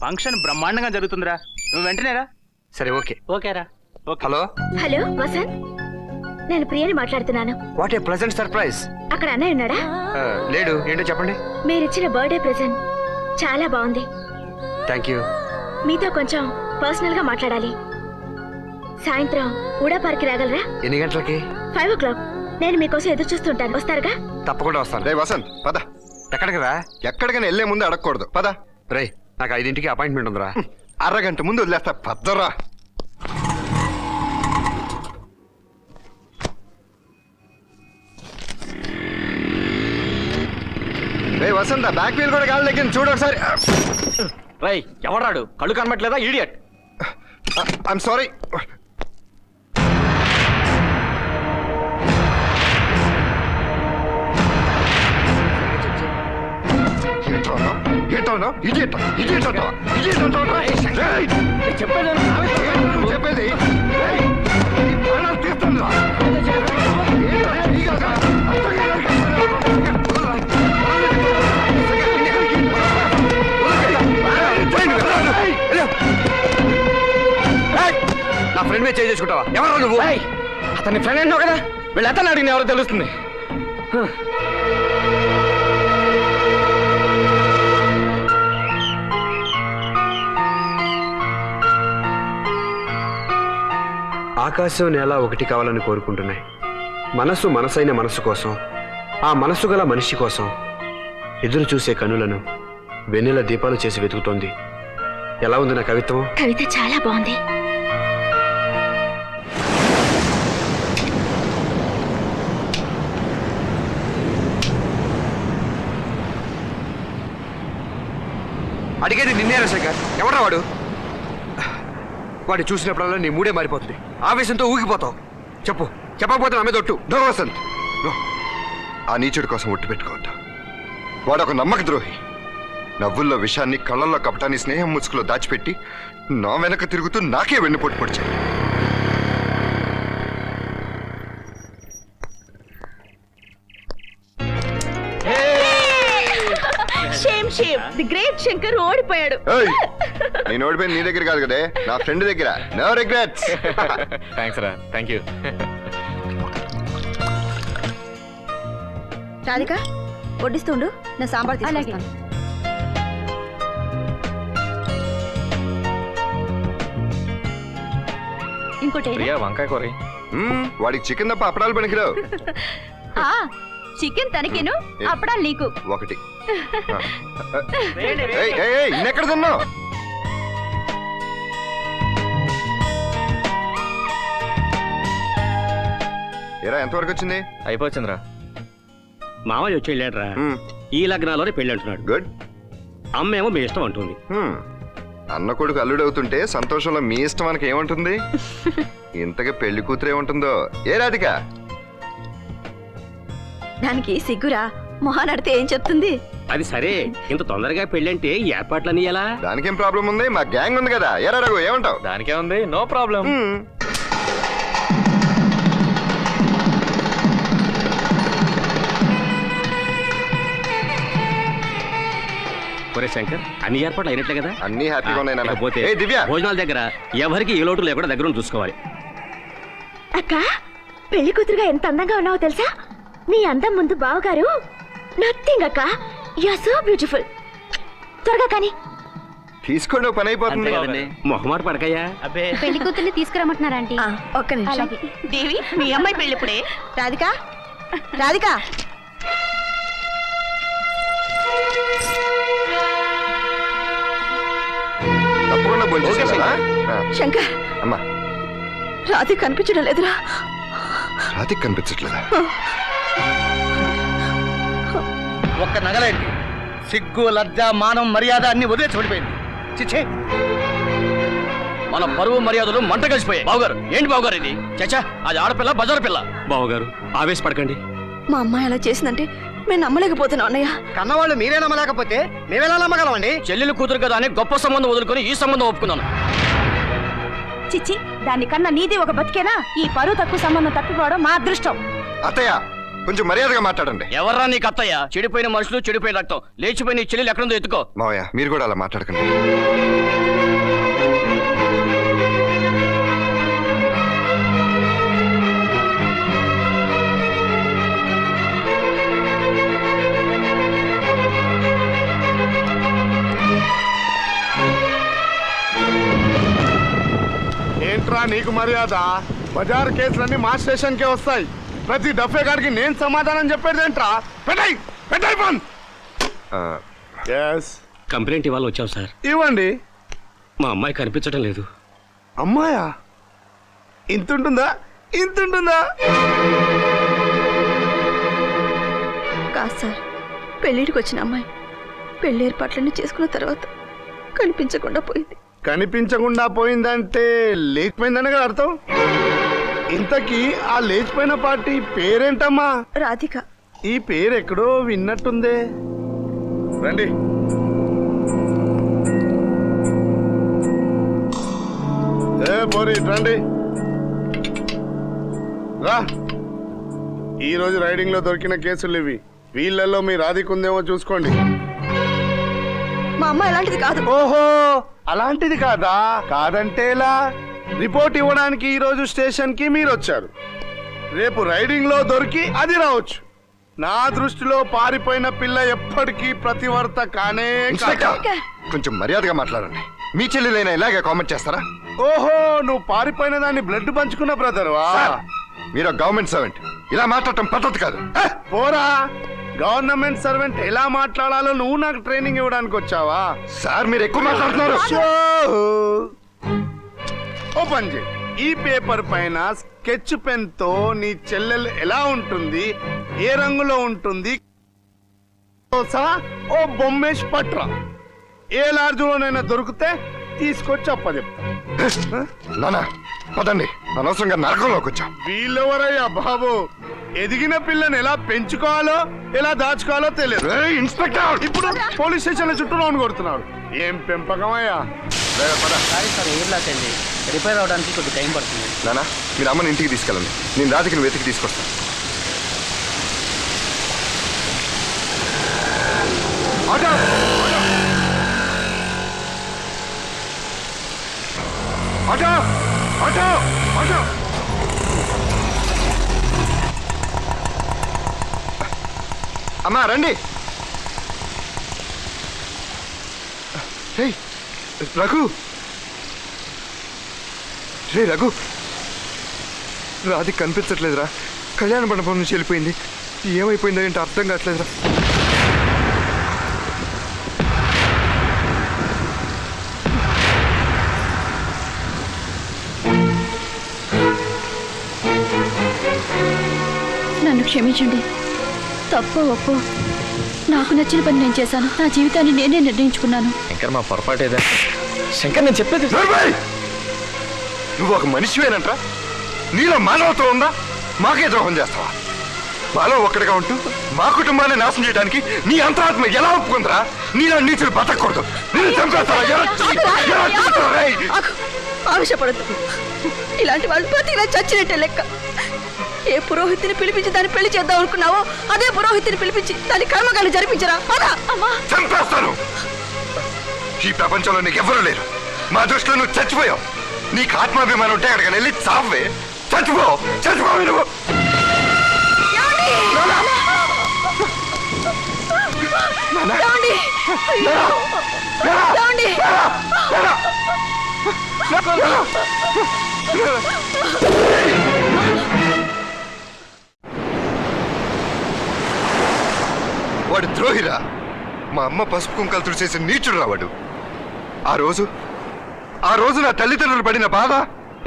Function బ్రహ్మాండంగా జరుగుతుందిరా, నువ్వు వెంటనేరా. సరే ఓకే. ఓకేరా. హలో హలో వసంత్, నేను ప్రియని మాట్లాడుతున్నాను. What a pleasant surprise. అక్కడ అన్నయ్య ఉన్నాడా? లేడు. ఏంటో చెప్పండి. మీరిచ్చిన బర్త్డే ప్రెజెంట్ చాలా బాగుంది. Thank you. మీతో కొంచెం పర్సనల్ గా మాట్లాడాలి. సాయంత్రం ఊడా పార్క్ రాగలరా? ఎన్ని గంటలకి? 5 o'clock. నేను మీకోసం ఎదురు చూస్తుంటాను, వస్తారుగా? తప్పకుండా వస్తాను. రే వసంత్ పద. ఎక్కడికి రా? ఎక్కడికైనా వెళ్లే ముందు అడగకూడదు, పద. రే, నాకు 5ంటికి అపాయింట్మెంట్ ఉందిరా. అరగంట ముందు వదిలేస్తా, పద్దరా. రే వసంత, బ్యాక్ వీల్ కూడా గాలి దగ్గర చూడు ఒకసారి. రై, ఎవడాడు? కళ్ళు కనబట్లేదా ఇడియట్? I'm sorry. చెప్పేది నా ఫ్రెండ్ మీద చేంజ్ చేసుకుంటావా? ఎవరు నువ్వు? అతని ఫ్రెండ్ అన్నావు కదా, వీళ్ళు అతను అడిగిన ఎవరో తెలుస్తుంది. ఆకాశం నేల ఒకటి కావాలని కోరుకుంటున్నాయి. మనసు మనసైన మనసు కోసం, ఆ మనసు గల మనిషి కోసం ఎదురు చూసే కనులను వెన్నెల దీపాలు చేసి వెతుకుతోంది. ఎలా ఉంది నా కవిత్వం? కవిత చాలా బాగుంది. అడిగేది నిన్నేరా శేఖర్. ఎవడా వాడు? వాడిని చూసినప్పుడల్లా నీ మూడే మారిపోతుంది. ఆవేశంతో ఊగిపోతావు. చెప్పు, చెప్పకపోతే నా మీద ఒట్టు. No Vasanth, no. ఆ నీచుడి కోసం ఒట్టు పెట్టుకోవద్దు. వాడు ఒక నమ్మక ద్రోహి. నవ్వుల్లో విషాన్ని, కళ్ళల్లో కపటాన్ని, స్నేహం ముసుగులో దాచిపెట్టి నా వెనక తిరుగుతూ నాకే వెన్నుపోటు పొడిచాడు. ది గ్రేట్ శంకర్ ఓడిపోయాడు. నేను ఓడిపోయింది నీ దగ్గర కాదు కదే, నా ఫ్రెండ్ దగ్గర. No regrets. థ్యాంక్స్ రా. Thank you. రాధిక, వడ్డిస్తుండు, నేను సాంబార్ తీసుకొస్తాను. ఇంకోటి వంకాయ కూర. వాడికి చికెన్ తప్ప అప్పడాలు పనికిరావు. చికెన్ తనకేను, అప్పడాలు నీకు. ఒకటి. ఇన్నెక్కడ తిన్నావు? ఏరా, ఎంతవరకు వచ్చింది? అయిపోవచ్చిందిరా. మామయ్య వచ్చి వెళ్ళాడరా. ఈ లగ్నాలోనే పెళ్లి అంటున్నాడు. గుడ్. అమ్మేమో మీ ఇష్టం అంటుంది. అన్న కొడుకు అల్లుడవుతుంటే సంతోషంలో మీ ఇష్టం మనకి ఏముంటుంది? ఇంతగా పెళ్లి కూతురు ఏముంటుందో. ఏ రాధిక? దానికి సిగ్గురా, మొహానడితే ఏం చెప్తుంది? అది సరే, ఇంత తొందరగా పెళ్ళంటే ఏర్పాట్లన్నీ ఎలా? దానికేం ప్రాబ్లం ఉంది, మా గ్యాంగ్ ఉంది కదా. ఎరా రఘు, ఏమంటావు? దానికే ఉంది, నో ప్రాబ్లం. ఒరే శంకర్, అన్ని ఏర్పాట్లు అయినట్లే కదా? అన్ని హ్యాపీగా ఉన్నాయి నాన్న. పోతే ఏ దివ్య, భోజనాల దగ్గర ఎవరికి ఏ లోటు లేకుండా దగ్గర చూసుకోవాలి. అక్క, పెళ్లి కూతురుగా ఎంత అందంగా ఉన్నావో తెలుసా? నీ అందం ముందు బావగారు నథింగ్ అక్క. You are so beautiful. త్వరగా కానీ తీసుకోండి, పని అయిపోతుంది. మొహమాట పడకయ్యా. పెళ్లి కూతుర్ని తీసుకురమ్మంటున్నారా ఆంటీ? ఒక్క నిమిషం. దేవి, మీ అమ్మాయి పెళ్లి ఇప్పుడే. రాధిక, రాధిక, తప్పకుండా భోంచేసేయాలా? శంకర్, అమ్మా, రాధిక కనిపించడం లేదురా. రాధిక కనిపించట్లేదా? ఒక్క నగలేండి. సిగ్గు, లజ్జ, మానం, మర్యాద అన్ని వదిలేసి పడిపోయింది. చిచ్చే, మన పరువు మర్యాదలు మంట కలిసిపోయాయి. బావగారు, ఏంటి బావగారు ఇది? చచ్చా, అది ఆడపిల్ల, బజారు పిల్ల. బావగారు, ఆవేశపడకండి. మా అమ్మాయి అలా చేసిందంటే మేము నమ్మలేకపోతున్నాం అన్నయ్య. కన్నవాళ్ళు మీరే నమ్మలేకపోతే మేమెలా నమ్మగలమండి? చెల్లెలు కూతురు కదా అని గొప్ప సంబంధం వదులుకొని ఈ సంబంధం ఒప్పుకున్నాను. చిచ్చి, దానికన్నా నీది ఒక బతికేనా? ఈ పరువు తక్కువ సంబంధం తప్పిపోవడం మా అదృష్టం. అత్తయ్య, కొంచెం మర్యాదగా మాట్లాడండి. ఎవర్రా నీకు అత్తయ్య? చెడిపోయిన మనుషులు, చెడిపోయిన రక్తం, లేచిపోయిన నీ చెల్లెలు ఎక్కడుందో ఎత్తుకో. మావయ్య మీరు కూడా అలా మాట్లాడకండి. ఏంట్రా నీకు మర్యాద? బజార్ కేసులన్నీ మా స్టేషన్కే వస్తాయి. ప్రతి డఫే గారికి నేను సమాధానం చెప్పేది ఏంట్రా? పెట్టాయి ఫోన్. ఆ, ఎస్, కంప్లైంట్ ఇవాళ వచ్చాం సార్. ఇవ్వండి. మా అమ్మాయి కనిపించడం లేదు. అమ్మాయా? ఇంతుంటుందా? కాదు సార్, పెళ్ళిడికి వచ్చిన అమ్మాయి పెళ్లి ఏర్పాట్లన్నీ చేసుకున్న తర్వాత కనిపించకుండా పోయింది. కనిపించకుండా పోయిందంటే లేచిపోయిందని కదా అర్థం. ఇంతకీ ఆ లేచిపోయిన పార్టీ పేరేంటమ్మా? రాధిక. ఈ పేరు ఎక్కడో విన్నట్టుందే. రండి. పోరి రండి, రా. ఈరోజు రైడింగ్ లో దొరికిన కేసులు ఇవి. వీళ్ళల్లో మీ రాధిక ఉందేమో చూసుకోండి. మా అమ్మ ఎలాంటిది కాదు. ఓహో, అలాంటిది కాదా? కాదంటే ఎలా? రిపోర్ట్ ఇవ్వడానికి ఈ రోజు స్టేషన్ కి మీరు వచ్చారు. రేపు రైడింగ్ లో దొరికి అది రావచ్చు. నా దృష్టిలో పారిపోయిన పిల్ల ఎప్పటికీ ప్రతివర్త కానే ఇన్స్పెక్టర్, కొంచెం మర్యాదగా మాట్లాడండి. మీ చెల్లెలైనా ఇలాగే కామెంట్ చేస్తారా? ఓహో, నువ్వు పారిపోయిన దాన్ని బ్లడ్ పంచుకున్న బ్రదర్వా? మీరు గవర్నమెంట్ సర్వెంట్, ఇలా మాట్లాడటం పద్ధతి కాదు. పోరా, గవర్నమెంట్ సర్వెంట్ ఎలా మాట్లాడాలో నువ్వు నాకు ట్రైనింగ్ ఇవ్వడానికి వచ్చావా? సార్ మీరు ఎక్కువ మాట్లాడుతున్నారు. ఓపెన్ చేయి. ఈ పేపర్ పైన స్కెచ్ పెన్ తో నీ చెల్లెలు ఎలా ఉంటుంది, ఏ రంగులో ఉంటుంది సహా ఓ బొమ్మేసి పట్రా. ఏ లాడ్జ్లోనైనా దొరికితే తీసుకొచ్చి అప్పచెప్తా. నానా పదండి, అనవసరంగా నరకంలోకి వచ్చాం. వీళ్ళెవరయ్యా బాబు? ఎదిగిన పిల్లని ఎలా పెంచుకోవాలో ఎలా దాచుకోవాలో తెలియదు. ఇన్స్పెక్టర్, ఇప్పుడు పోలీస్ స్టేషన్ చుట్టూ రౌండ్ కొడుతున్నాడు. ఏం పెంపకమయ్యా? రిపేర్ అవడానికి కొద్ది టైం పడుతుంది. నానా మీరు అమ్మని ఇంటికి తీసుకెళ్ళండి, నేను రాధికని వెతికి తీసుకొస్తాను. Auto auto auto auto. అమ్మా రండి. రఘు, రే రఘు, రాధిక కనిపించట్లేదురా. కళ్యాణ మండపం నుంచి వెళ్ళిపోయింది. ఏమైపోయిందో ఏంటో అర్థం కావట్లేదురా. నన్ను క్షమించండి. తప్పు ఒప్పు నాకు నచ్చిన పని నేను చేశాను. నా జీవితాన్ని నేనే నిర్ణయించుకున్నాను. శంకర్, మా పొరపాటు ఏదా? శంకర్, నేను చెప్పేది నువ్వు ఒక మనిషివేనంట్రా? నీలో మానవత్వం ఉందా? మాకే ద్రోహం చేస్తావా? మాలో ఒక్కడిగా ఉంటూ మా కుటుంబాన్ని నాశనం చేయడానికి నీ అంతరాత్మ ఎలా ఒప్పుకుందరా? నీలో నీచులు బతకూడదు. నేను చంపేస్తావా? ఆవేశపడద్దు. ఇలాంటి వాళ్ళు ప్రతిగా చచ్చినట్టే లెక్క. ఏ పురోహితుని పిలిపించి దాన్ని పెళ్లి చేద్దాం అనుకున్నావో అదే పురోహితుని పిలిపించి దాని కర్మగాన్ని జరిపించరా? చంపేస్తాను. ఈ ప్రపంచంలో నీకు ఎవరు లేరు. మా దృష్టిలో నువ్వు చచ్చిపోయావు. నీకు ఆత్మాభిమానం ఉంటే అక్కడికి వెళ్ళి చావే. చచ్చిపోవు నువ్వు. వాడు ద్రోహిరా. మా అమ్మ పసుపు కుంకాలు తుడిచేసి నీచుడు రావాడు. ఆ రోజు నా తల్లిదండ్రులు పడిన బాధ,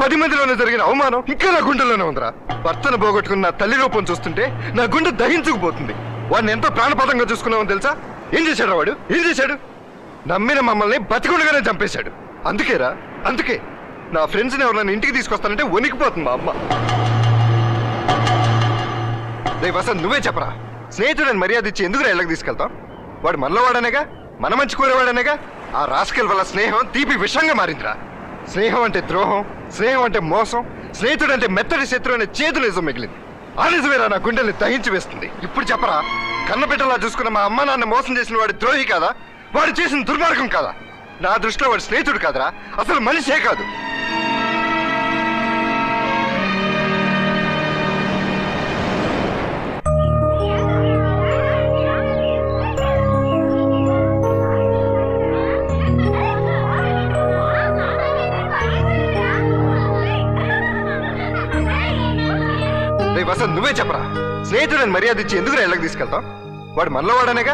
10 మందిలోనే జరిగిన అవమానం ఇంకా నా గుండెల్లోనే ఉందిరా. భర్తను పోగొట్టుకున్న నా తల్లి రూపం చూస్తుంటే నా గుండె దహించుకుపోతుంది. వాడిని ఎంతో ప్రాణపాతంగా చూసుకున్నామని తెలుసా? ఏం చేశాడు వాడు? ఏం చేశాడు? నమ్మిన మమ్మల్ని బతికుండగానే చంపేశాడు. అందుకే నా ఫ్రెండ్స్ని ఎవరు ఇంటికి తీసుకొస్తానంటే వణికిపోతుంది మా అమ్మ. రే వసంత్, నువ్వే చెప్పరా. స్నేహితుడని మర్యాద ఇచ్చి ఎందుకు ఇళ్ళకి తీసుకెళ్తాం? వాడు మనలో వాడనేగా, మన మంచి కోరేవాడనేగా. ఆ రాస్కెల్ వల్ల స్నేహం తీపి విషంగా మారిందిరా. స్నేహం అంటే ద్రోహం, స్నేహం అంటే మోసం, స్నేహితుడు అంటే మెత్తడి శత్రు అనే చేదు నిజం మిగిలింది. ఆ నిజమేరా నా గుండెల్ని దహించి వేస్తుంది. ఇప్పుడు చెప్పరా, కన్నబిడ్డలా చూసుకున్న మా అమ్మ నాన్న మోసం చేసిన వాడి ద్రోహి కాదా? వాడు చేసిన దుర్మార్గం కాదా? నా దృష్టిలో వాడు స్నేహితుడు కాదురా, అసలు మనిషే కాదు. వసంత్, నువ్వే చెప్పరా, స్నేహితుడని మర్యాద ఇచ్చి ఎందుకు ఇళ్ళకి తీసుకెళ్తాం? వాడు మనలో వాడనేగా.